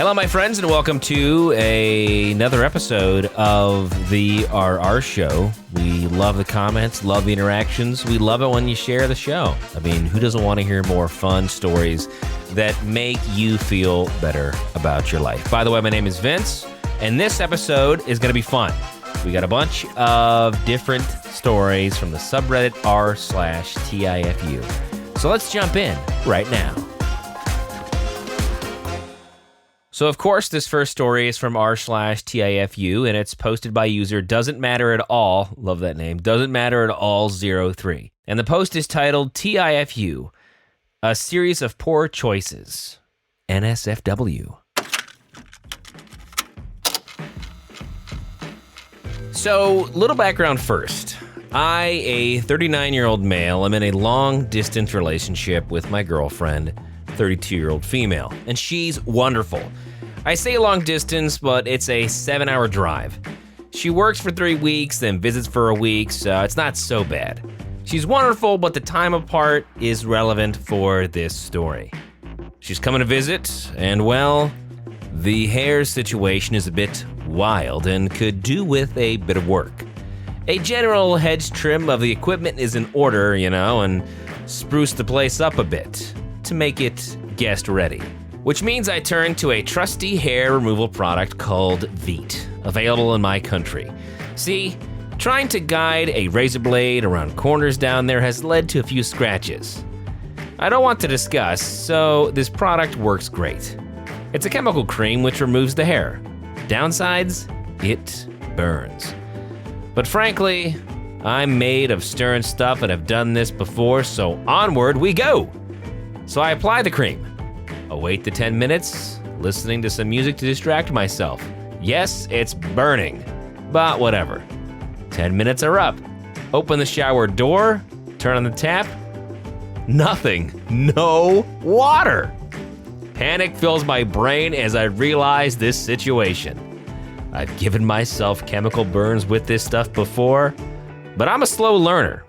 Hello, my friends, and welcome to another episode of the RR Show. We love the comments, love the interactions. We love it when you share the show. I mean, who doesn't want to hear more fun stories that make you feel better about your life? By the way, my name is Vince, and this episode is going to be fun. We got a bunch of different stories from the subreddit r/TIFU. So let's jump in right now. So, of course, this first story is from r/TIFU, and it's posted by user Doesn't Matter at All. Love that name. Doesn't Matter at All 03. And the post is titled TIFU, A Series of Poor Choices. NSFW. So, little background first. I, a 39-year-old male, am in a long-distance relationship with my girlfriend, 32-year-old female, and she's wonderful. I say long distance, but it's a 7-hour drive. She works for 3 weeks, then visits for a week, so it's not so bad. She's wonderful, but the time apart is relevant for this story. She's coming to visit, and well, the hair situation is a bit wild and could do with a bit of work. A general hedge trim of the equipment is in order, and spruce the place up a bit to make it guest ready. Which means I turn to a trusty hair removal product called Veet, available in my country. See, trying to guide a razor blade around corners down there has led to a few scratches. I don't want to discuss, so this product works great. It's a chemical cream which removes the hair. Downsides, it burns. But frankly, I'm made of stern stuff and have done this before, so onward we go. So I apply the cream. Await the 10 minutes, listening to some music to distract myself. Yes, it's burning, but whatever. 10 minutes are up. Open the shower door, turn on the tap. Nothing. No water. Panic fills my brain as I realize this situation. I've given myself chemical burns with this stuff before, but I'm a slow learner.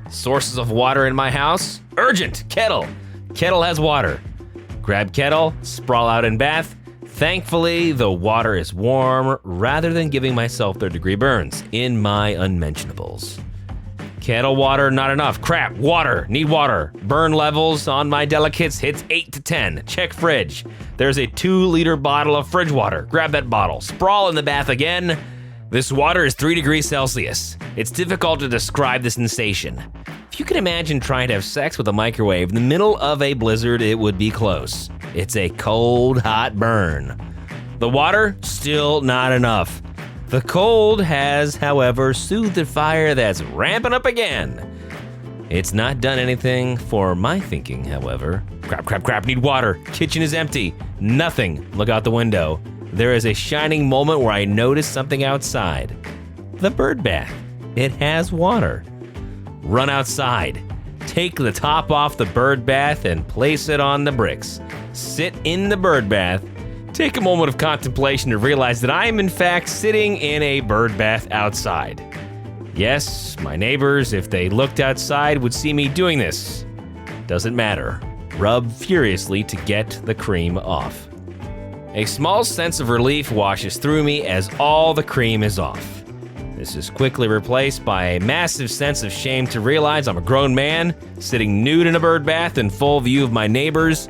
Sources of water in my house? Urgent! Kettle! Kettle has water. Grab kettle, sprawl out in bath. Thankfully, the water is warm rather than giving myself third-degree burns in my unmentionables. Kettle water, not enough. Crap, water, need water. Burn levels on my delicates hits 8 to 10. Check fridge. There's a 2-liter bottle of fridge water. Grab that bottle. Sprawl in the bath again. This water is 3 degrees Celsius. It's difficult to describe the sensation. If you can imagine trying to have sex with a microwave in the middle of a blizzard, it would be close. It's a cold, hot burn. The water, still not enough. The cold has, however, soothed the fire that's ramping up again. It's not done anything for my thinking, however. Crap, need water. Kitchen is empty. Nothing. Look out the window. There is a shining moment where I notice something outside. The bird bath. It has water. Run outside. Take the top off the bird bath and place it on the bricks. Sit in the bird bath. Take a moment of contemplation to realize that I am in fact sitting in a bird bath outside. Yes, my neighbors, if they looked outside, would see me doing this. Doesn't matter. Rub furiously to get the cream off. A small sense of relief washes through me as all the cream is off. This is quickly replaced by a massive sense of shame to realize I'm a grown man, sitting nude in a bird bath in full view of my neighbors,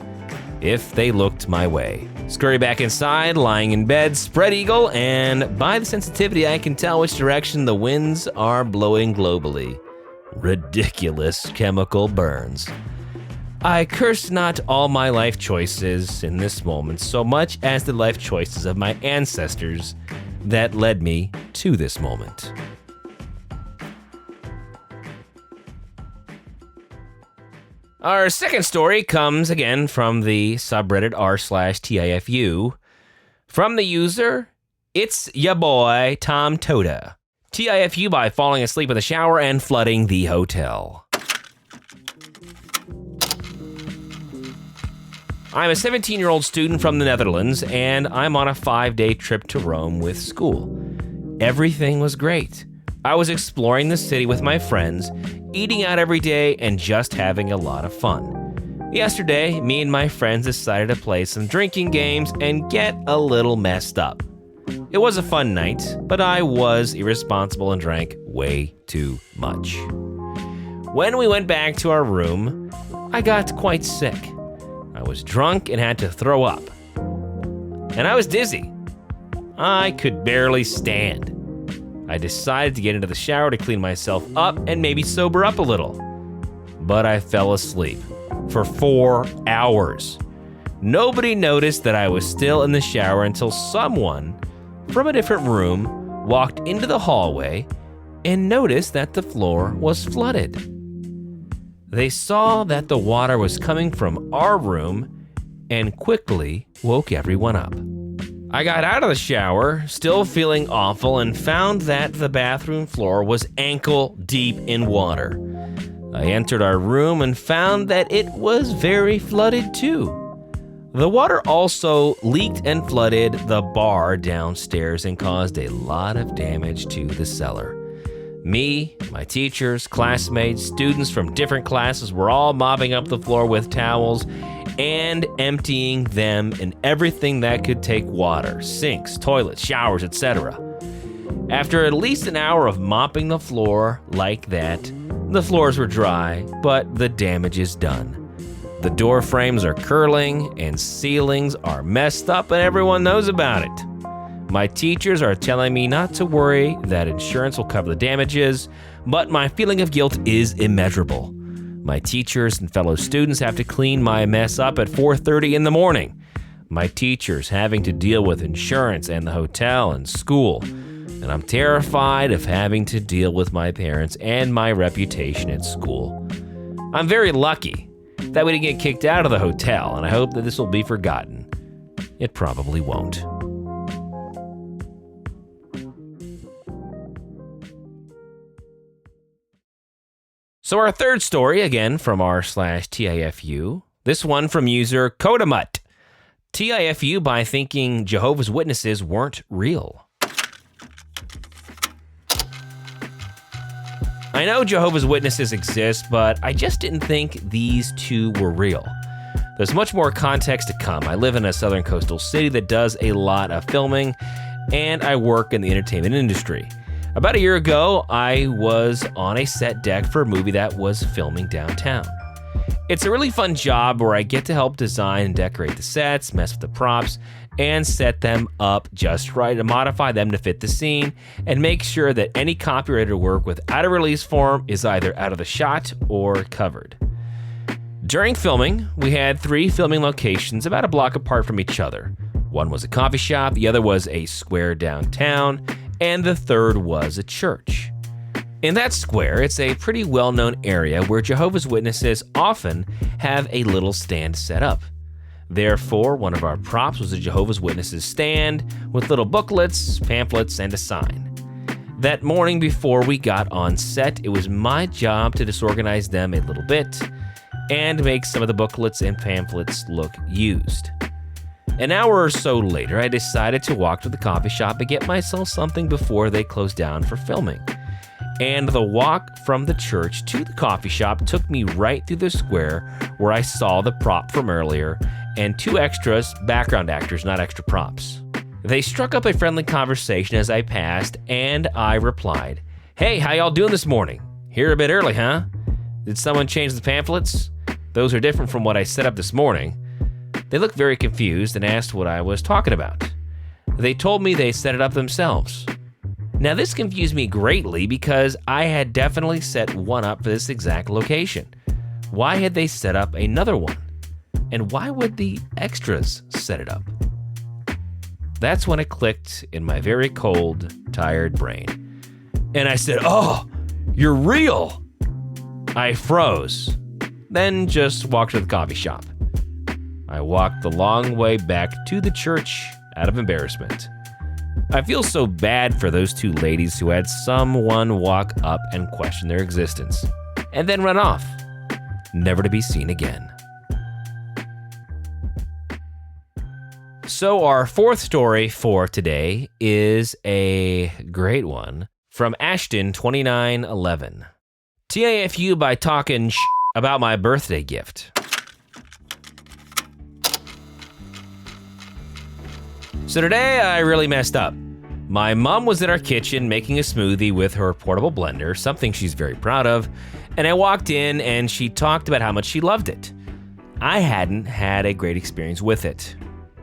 if they looked my way. Scurry back inside, lying in bed, spread eagle, and by the sensitivity I can tell which direction the winds are blowing globally. Ridiculous chemical burns. I curse not all my life choices in this moment so much as the life choices of my ancestors that led me to this moment. Our second story comes again from the subreddit r/TIFU. From the user, it's ya boy, Tom Toda. TIFU by falling asleep in the shower and flooding the hotel. I'm a 17-year-old student from the Netherlands, and I'm on a 5-day trip to Rome with school. Everything was great. I was exploring the city with my friends, eating out every day, and just having a lot of fun. Yesterday, me and my friends decided to play some drinking games and get a little messed up. It was a fun night, but I was irresponsible and drank way too much. When we went back to our room, I got quite sick. I was drunk and had to throw up. And I was dizzy. I could barely stand. I decided to get into the shower to clean myself up and maybe sober up a little. But I fell asleep for 4 hours. Nobody noticed that I was still in the shower until someone from a different room walked into the hallway and noticed that the floor was flooded. They saw that the water was coming from our room and quickly woke everyone up. I got out of the shower, still feeling awful, and found that the bathroom floor was ankle deep in water. I entered our room and found that it was very flooded too. The water also leaked and flooded the bar downstairs and caused a lot of damage to the cellar. Me, my teachers, classmates, students from different classes were all mopping up the floor with towels and emptying them in everything that could take water, sinks, toilets, showers, etc. After at least an hour of mopping the floor like that, the floors were dry, but the damage is done. The door frames are curling and ceilings are messed up and everyone knows about it. My teachers are telling me not to worry, that insurance will cover the damages, but my feeling of guilt is immeasurable. My teachers and fellow students have to clean my mess up at 4:30 in the morning. My teachers having to deal with insurance and the hotel and school. And I'm terrified of having to deal with my parents and my reputation at school. I'm very lucky that we didn't get kicked out of the hotel, and I hope that this will be forgotten. It probably won't. So our third story, again from r/TIFU, this one from user Kodamut. TIFU by thinking Jehovah's Witnesses weren't real. I know Jehovah's Witnesses exist, but I just didn't think these two were real. There's much more context to come. I live in a southern coastal city that does a lot of filming, and I work in the entertainment industry. About a year ago, I was on a set deck for a movie that was filming downtown. It's a really fun job where I get to help design and decorate the sets, mess with the props, and set them up just right and modify them to fit the scene and make sure that any copyrighted work without a release form is either out of the shot or covered. During filming, we had 3 filming locations about a block apart from each other. One was a coffee shop, the other was a square downtown, and the third was a church. In that square, it's a pretty well-known area where Jehovah's Witnesses often have a little stand set up. Therefore, one of our props was a Jehovah's Witnesses stand with little booklets, pamphlets, and a sign. That morning before we got on set, it was my job to disorganize them a little bit and make some of the booklets and pamphlets look used. An hour or so later, I decided to walk to the coffee shop and get myself something before they closed down for filming. And the walk from the church to the coffee shop took me right through the square where I saw the prop from earlier and 2 extras, background actors, not extra props. They struck up a friendly conversation as I passed, and I replied, "Hey, how y'all doing this morning? Here a bit early, huh? Did someone change the pamphlets? Those are different from what I set up this morning." They looked very confused and asked what I was talking about. They told me they set it up themselves. Now this confused me greatly because I had definitely set one up for this exact location. Why had they set up another one? And why would the extras set it up? That's when it clicked in my very cold, tired brain. And I said, "Oh, you're real." I froze, then just walked to the coffee shop. I walked the long way back to the church out of embarrassment. I feel so bad for those 2 ladies who had someone walk up and question their existence, and then run off, never to be seen again. So our 4th story for today is a great one from Ashton 2911. TIFU by talking about my birthday gift. So today I really messed up. My mom was in our kitchen making a smoothie with her portable blender, something she's very proud of, and I walked in and she talked about how much she loved it. I hadn't had a great experience with it.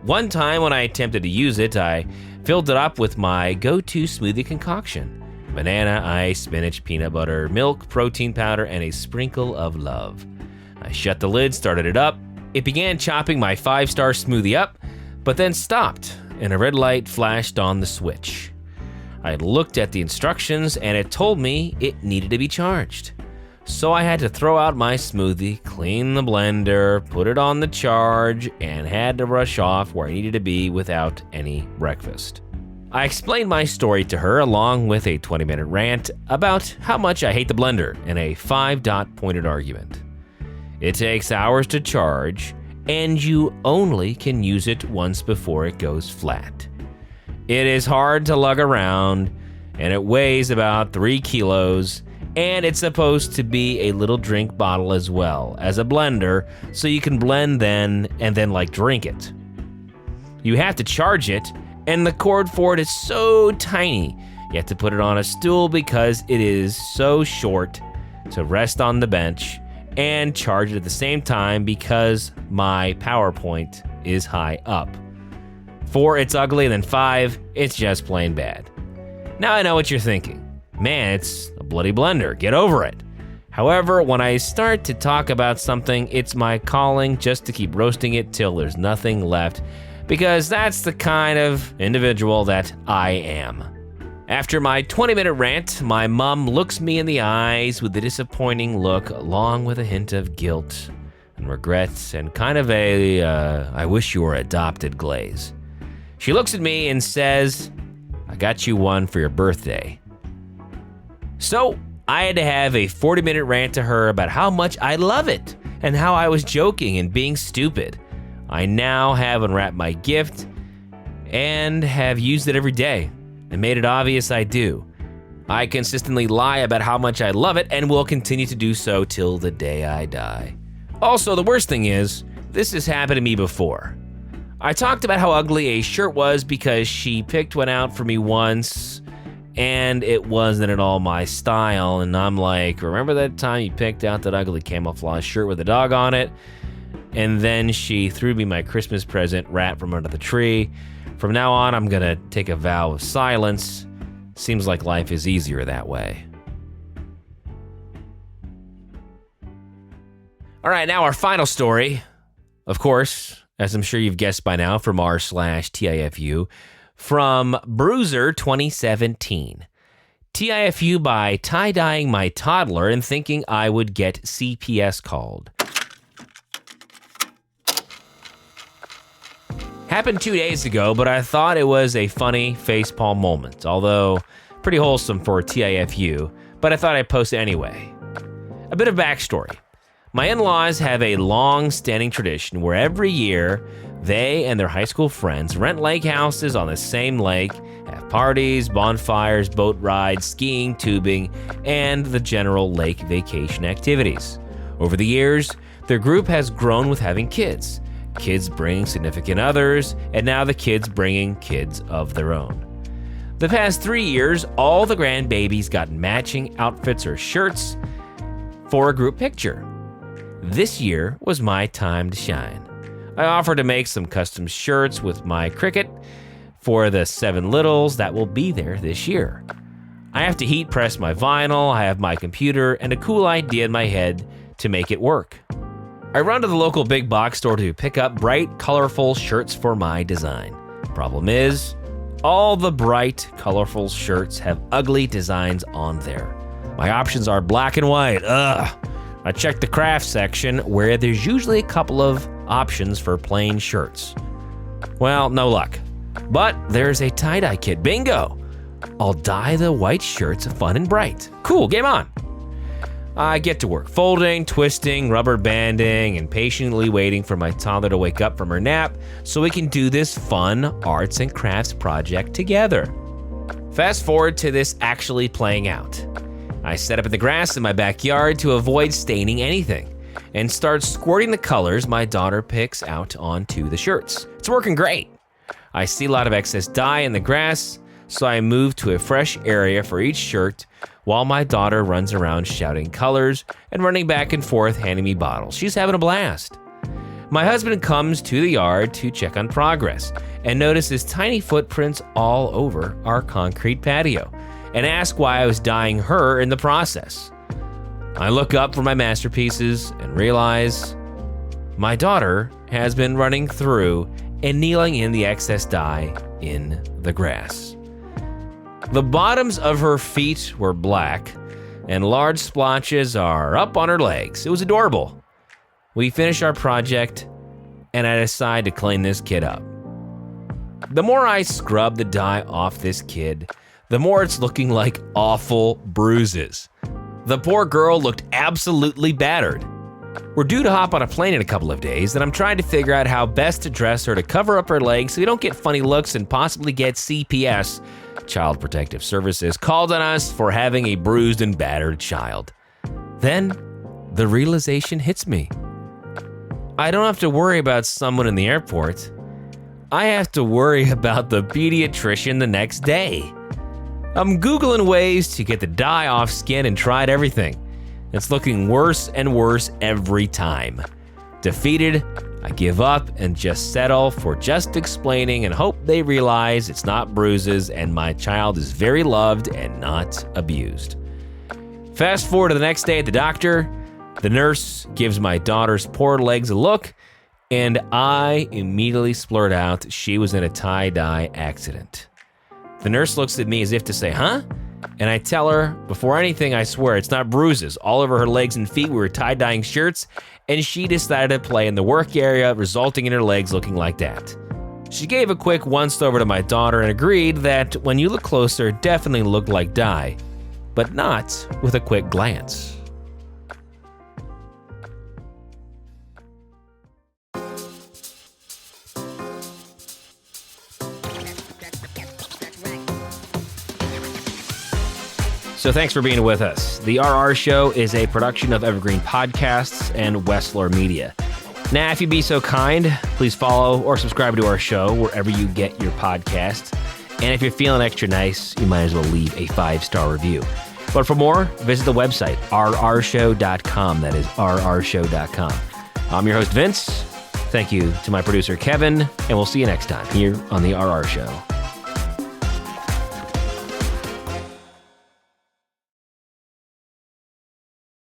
One time when I attempted to use it, I filled it up with my go-to smoothie concoction: banana, ice, spinach, peanut butter, milk, protein powder, and a sprinkle of love. I shut the lid, started it up. It began chopping my 5-star smoothie up, but then stopped, and a red light flashed on the switch. I looked at the instructions, and it told me it needed to be charged. So I had to throw out my smoothie, clean the blender, put it on the charge, and had to rush off where I needed to be without any breakfast. I explained my story to her along with a 20-minute rant about how much I hate the blender and a 5-dot pointed argument. It takes hours to charge, and you only can use it once before it goes flat. It is hard to lug around, and it weighs about 3 kilos, and it's supposed to be a little drink bottle as well as a blender, so you can blend then and then drink it. You have to charge it, and the cord for it is so tiny. You have to put it on a stool because it is so short to rest on the bench, and charge it at the same time because my PowerPoint is high up. 4, it's ugly, and then 5, it's just plain bad. Now I know what you're thinking. Man, it's a bloody blender, get over it. However, when I start to talk about something, it's my calling just to keep roasting it till there's nothing left, because that's the kind of individual that I am. After my 20-minute rant, my mom looks me in the eyes with a disappointing look, along with a hint of guilt and regret and kind of a, I wish you were adopted glaze. She looks at me and says, "I got you one for your birthday." So I had to have a 40-minute rant to her about how much I love it and how I was joking and being stupid. I now have unwrapped my gift and have used it every day and made it obvious I do. I consistently lie about how much I love it and will continue to do so till the day I die. Also, the worst thing is, this has happened to me before. I talked about how ugly a shirt was because she picked one out for me once and it wasn't at all my style, and I'm like, remember that time you picked out that ugly camouflage shirt with a dog on it? And then she threw me my Christmas present wrapped from under the tree. From now on, I'm gonna take a vow of silence. Seems like life is easier that way. All right, now our final story. Of course, as I'm sure you've guessed by now, from r/TIFU, from Bruiser 2017. TIFU by tie-dyeing my toddler and thinking I would get CPS called. Happened 2 days ago, but I thought it was a funny facepalm moment, although pretty wholesome for TIFU, but I thought I'd post it anyway. A bit of backstory. My in-laws have a long-standing tradition where every year they and their high school friends rent lake houses on the same lake, have parties, bonfires, boat rides, skiing, tubing, and the general lake vacation activities. Over the years, their group has grown with having kids bringing significant others, and now the kids bringing kids of their own. The past 3 years, all the grandbabies got matching outfits or shirts for a group picture. This year was my time to shine. I offered to make some custom shirts with my cricket for the 7 littles that will be there this year. I have to heat press my vinyl, I have my computer, and a cool idea in my head to make it work. I run to the local big box store to pick up bright, colorful shirts for my design. Problem is, all the bright, colorful shirts have ugly designs on there. My options are black and white. Ugh. I checked the craft section where there's usually a couple of options for plain shirts. Well, no luck. But there's a tie-dye kit. Bingo! I'll dye the white shirts fun and bright. Cool, game on. I get to work folding, twisting, rubber banding, and patiently waiting for my toddler to wake up from her nap so we can do this fun arts and crafts project together. Fast forward to this actually playing out. I set up in the grass in my backyard to avoid staining anything and start squirting the colors my daughter picks out onto the shirts. It's working great. I see a lot of excess dye in the grass, so I move to a fresh area for each shirt while my daughter runs around shouting colors and running back and forth handing me bottles. She's having a blast. My husband comes to the yard to check on progress and notices tiny footprints all over our concrete patio and asks why I was dyeing her in the process. I look up for my masterpieces and realize my daughter has been running through and kneeling in the excess dye in the grass. The bottoms of her feet were black and large splotches are up on her legs. It was adorable. We finish our project and I decide to clean this kid up. The more I scrub the dye off this kid, the more it's looking like awful bruises. The poor girl looked absolutely battered. We're due to hop on a plane in a couple of days, and I'm trying to figure out how best to dress her to cover up her legs so we don't get funny looks and possibly get CPS, Child Protective Services, called on us for having a bruised and battered child. Then, the realization hits me. I don't have to worry about someone in the airport. I have to worry about the pediatrician the next day. I'm Googling ways to get the dye off skin and tried everything. It's looking worse and worse every time. Defeated, I give up and just settle for just explaining and hope they realize it's not bruises and my child is very loved and not abused. Fast forward to the next day at the doctor. The nurse gives my daughter's poor legs a look, and I immediately splurt out she was in a tie-dye accident. The nurse looks at me as if to say, huh? And I tell her, before anything, I swear, it's not bruises. All over her legs and feet, we were tie-dyeing shirts, and she decided to play in the work area, resulting in her legs looking like that. She gave a quick once-over to my daughter and agreed that when you look closer, it definitely looked like dye, but not with a quick glance. So thanks for being with us. The RR Show is a production of Evergreen Podcasts and Wessler Media. Now, if you'd be so kind, please follow or subscribe to our show wherever you get your podcasts. And if you're feeling extra nice, you might as well leave a 5-star review. But for more, visit the website, rrshow.com. That is rrshow.com. I'm your host, Vince. Thank you to my producer, Kevin, and we'll see you next time here on The RR Show.